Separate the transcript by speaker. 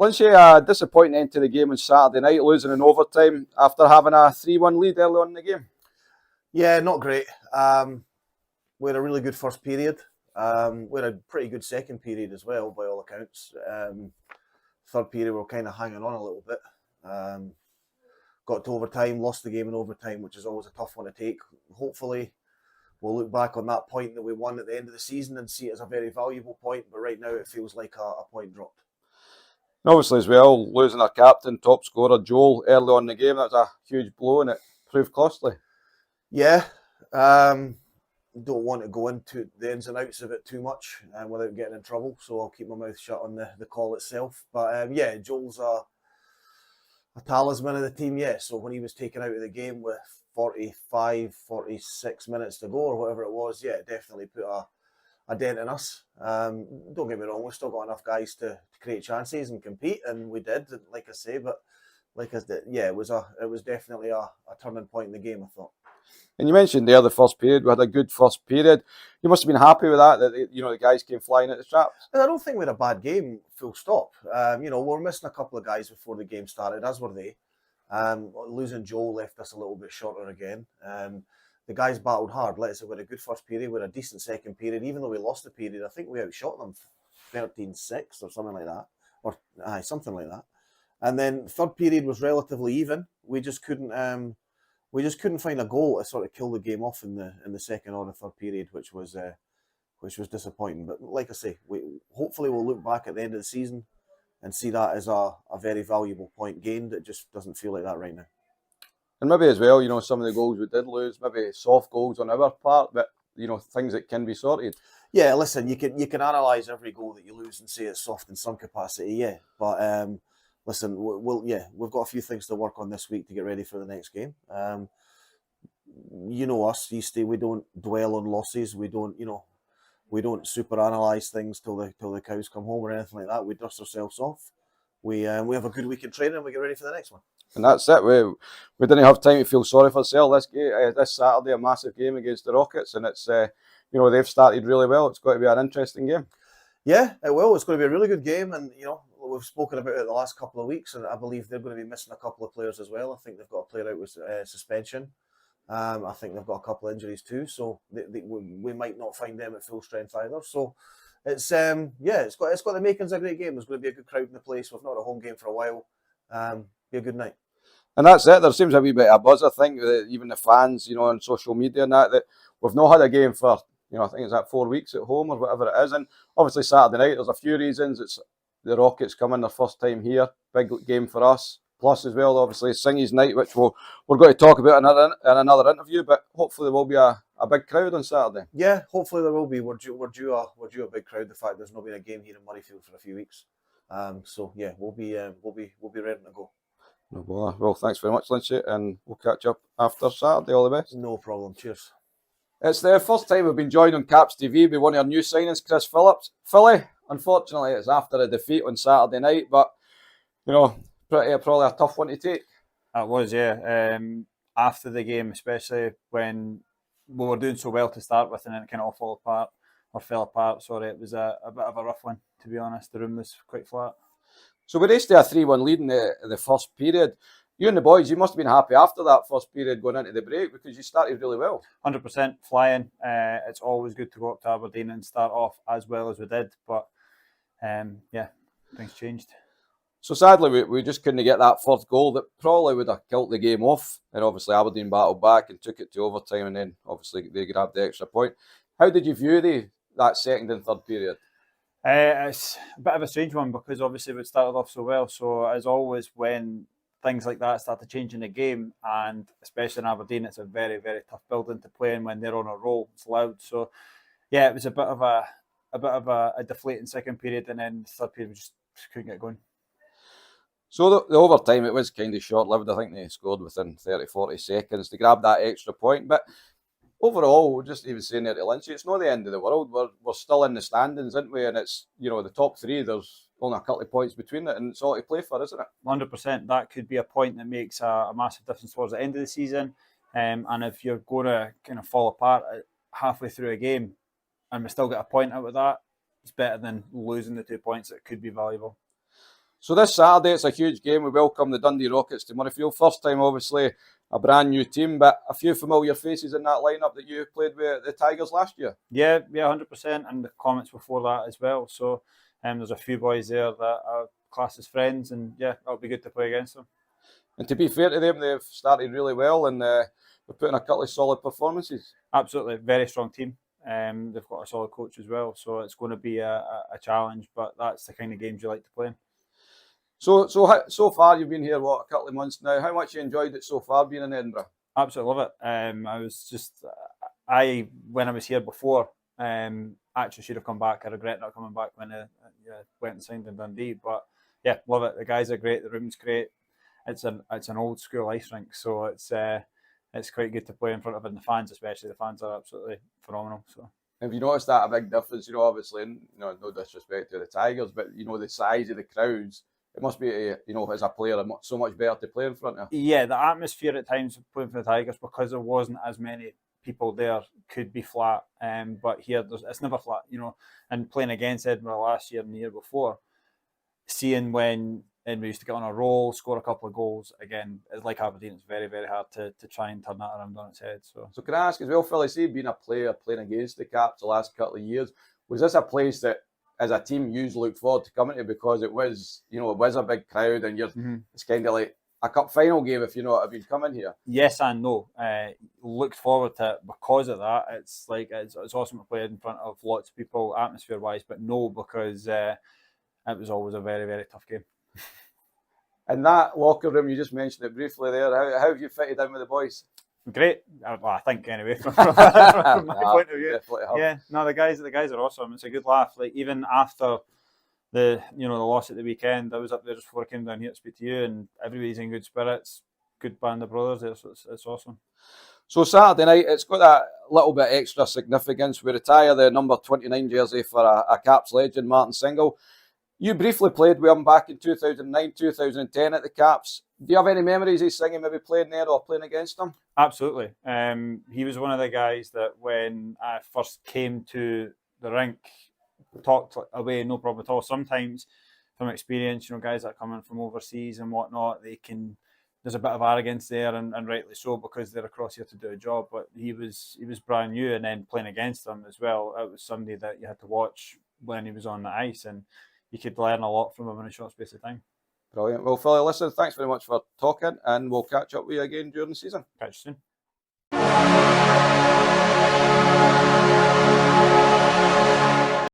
Speaker 1: Lynchy, disappointing end to the game on Saturday night, losing in overtime after having a 3-1 lead early on in the game.
Speaker 2: Yeah, not great. We had a really good first period. We had a pretty good second period as well, by all accounts. Third period, we were kind of hanging on a little bit. Got to overtime, lost the game in overtime, which is always a tough one to take. Hopefully, we'll look back on that point that we won at the end of the season and see it as a very valuable point. But right now, it feels like a point dropped.
Speaker 1: And obviously, as well, losing our captain, top scorer, Joel, early on in the game, that was a huge blow and it proved costly.
Speaker 2: Yeah. Don't want to go into the ins and outs of it too much without getting in trouble, so I'll keep my mouth shut on the call itself. But yeah, Joel's a talisman of the team, yeah. So when he was taken out of the game with 46 minutes to go or whatever it was, yeah, definitely put a dent in us. Don't get me wrong, we've still got enough guys to create chances and compete, and we did, like I say. But like I said, yeah, it was definitely a turning point in the game, I thought.
Speaker 1: And you mentioned there the first period, we had a good first period. You must have been happy with that the guys came flying at the traps.
Speaker 2: I don't think we had a bad game, full stop. We were missing a couple of guys before the game started, as were they. Losing Joe left us a little bit shorter again. The guys battled hard. Like I said, we had a good first period, we had a decent second period. Even though we lost the period, I think we outshot them 13-6 or something like that. Or something like that. And then third period was relatively even. We just couldn't find a goal to sort of kill the game off in the second or the third period, which was disappointing. But like I say, hopefully we'll look back at the end of the season and see that as a very valuable point gained. It just doesn't feel like that right now.
Speaker 1: And maybe as well, some of the goals we did lose, maybe soft goals on our part, but things that can be sorted.
Speaker 2: Yeah, listen, you can analyse every goal that you lose and say it's soft in some capacity, yeah. But listen, we've got a few things to work on this week to get ready for the next game. You know us, Eastie, we don't dwell on losses. We don't super analyse things till the cows come home or anything like that. We dust ourselves off. We have a good week in training and we get ready for the next one.
Speaker 1: And that's it. We didn't have time to feel sorry for ourselves. This Saturday, a massive game against the Rockets, and it's they've started really well. It's going to be an interesting game.
Speaker 2: Yeah, it will. It's going to be a really good game, and we've spoken about it the last couple of weeks, and I believe they're going to be missing a couple of players as well. I think they've got a player out with suspension. I think they've got a couple of injuries too, so we might not find them at full strength either. So it's it's got the makings of a great game. There's going to be a good crowd in the place. We've not had a home game for a while. Be a good night.
Speaker 1: And that's it. There seems a wee bit of buzz, I think, even the fans, on social media and that we've not had a game for, I think it's 4 weeks at home or whatever it is. And obviously Saturday night, there's a few reasons. It's the Rockets coming their first time here. Big game for us. Plus as well, obviously, Singy's night, which we're going to talk about in another interview. But hopefully there will be a big crowd on Saturday.
Speaker 2: Yeah, hopefully there will be. We're due a big crowd. The fact there's not been a game here in Murrayfield for a few weeks. So yeah, we'll be ready to go.
Speaker 1: No bother. Well, thanks very much, Lynchy, and we'll catch up after Saturday. All the best.
Speaker 2: No problem. Cheers.
Speaker 1: It's the first time we've been joined on Caps TV by one of our new signings, Kris Phillips. Philly, unfortunately, it's after a defeat on Saturday night, but probably a tough one to take.
Speaker 3: It was, yeah. After the game, especially when we were doing so well to start with, and then it kind of all fell apart. Sorry, it was a bit of a rough one, to be honest. The room was quite flat.
Speaker 1: So we raced to a 3-1 lead in the first period. You and the boys, you must have been happy after that first period going into the break because you started really well.
Speaker 3: 100% flying. It's always good to go up to Aberdeen and start off as well as we did. But things changed.
Speaker 1: So sadly, we just couldn't get that fourth goal that probably would have killed the game off. And obviously Aberdeen battled back and took it to overtime, and then obviously they grabbed the extra point. How did you view that second and third period?
Speaker 3: It's a bit of a strange one because obviously we started off so well. So as always, when things like that start to change in the game, and especially in Aberdeen, it's a very, very tough building to play in when they're on a roll. It's loud. So yeah, it was a bit of a deflating second period, and then the third period we just couldn't get going.
Speaker 1: So the overtime, it was kind of short-lived. I think they scored within 30-40 seconds to grab that extra point. But overall, we're just even saying there to Lynchy, it's not the end of the world. We're still in the standings, aren't we? And it's, the top three, there's only a couple of points between it, and it's all to play for, isn't it?
Speaker 3: 100%. That could be a point that makes a massive difference towards the end of the season. And if you're going to kind of fall apart halfway through a game and we still get a point out of that, it's better than losing the 2 points that could be valuable.
Speaker 1: So this Saturday, it's a huge game. We welcome the Dundee Rockets to Murrayfield. First time, obviously, a brand new team, but a few familiar faces in that lineup that you played with the Tigers last year.
Speaker 3: Yeah, 100%, and the comments before that as well. So there's a few boys there that are classed as friends, and yeah, it'll be good to play against them.
Speaker 1: And to be fair to them, they've started really well, and they're putting a couple of solid performances.
Speaker 3: Absolutely, very strong team. They've got a solid coach as well, so it's going to be a challenge, but that's the kind of games you like to play in.
Speaker 1: So far, you've been here, a couple of months now. How much you enjoyed it so far being in Edinburgh?
Speaker 3: Absolutely love it. I was just, when I was here before, actually should have come back. I regret not coming back when I went and signed in Dundee. But yeah, love it. The guys are great. The room's great. It's an old school ice rink, so it's quite good to play in front of it. And the fans, especially, the fans are absolutely phenomenal. So.
Speaker 1: Have you noticed that a big difference? Obviously, no disrespect to the Tigers, but the size of the crowds. It must be, as a player, so much better to play in front of.
Speaker 3: Yeah, the atmosphere at times playing for the Tigers, because there wasn't as many people there, could be flat. But here, it's never flat, And playing against Edinburgh last year and the year before, seeing when Edinburgh used to get on a roll, score a couple of goals, again, it's like Aberdeen. It's very, very hard to try and turn that around on its head. So
Speaker 1: can I ask as well, Philly, see, being a player playing against the Caps the last couple of years, was this a place that, as a team, you looked forward to coming to, because it was, it was a big crowd, and it's kind of like a cup final game, if you know what I mean, coming here? Yes
Speaker 3: and no. Looked forward to it because of that. It's awesome to play in front of lots of people, atmosphere-wise, but no, because it was always a very, very tough game.
Speaker 1: In that locker room, you just mentioned it briefly there. How have you fitted in with the boys?
Speaker 3: Great. Well, I think anyway, from my point of view. Yeah, no, the guys are awesome. It's a good laugh. Like, even after the loss at the weekend, I was up there just before I came down here to speak to you, and everybody's in good spirits. Good band of brothers there, so it's awesome. So
Speaker 1: Saturday night, it's got that little bit extra significance. We retire the number 29 jersey for a Caps legend, Martin Single. You briefly played with him back in 2009, 2010 at the Caps. Do you have any memories of singing, maybe playing there or playing against him?
Speaker 3: Absolutely. He was one of the guys that when I first came to the rink, talked away, no problem at all. Sometimes from experience, guys that are coming from overseas and whatnot, there's a bit of arrogance there, and rightly so, because they're across here to do a job. But he was brand new, and then playing against him as well, it was somebody that you had to watch when he was on the ice, and you could learn a lot from him in a short space of time.
Speaker 1: Brilliant. Well, Philly, listen, thanks very much for talking, and we'll catch up with you again during the season.
Speaker 3: Catch you soon.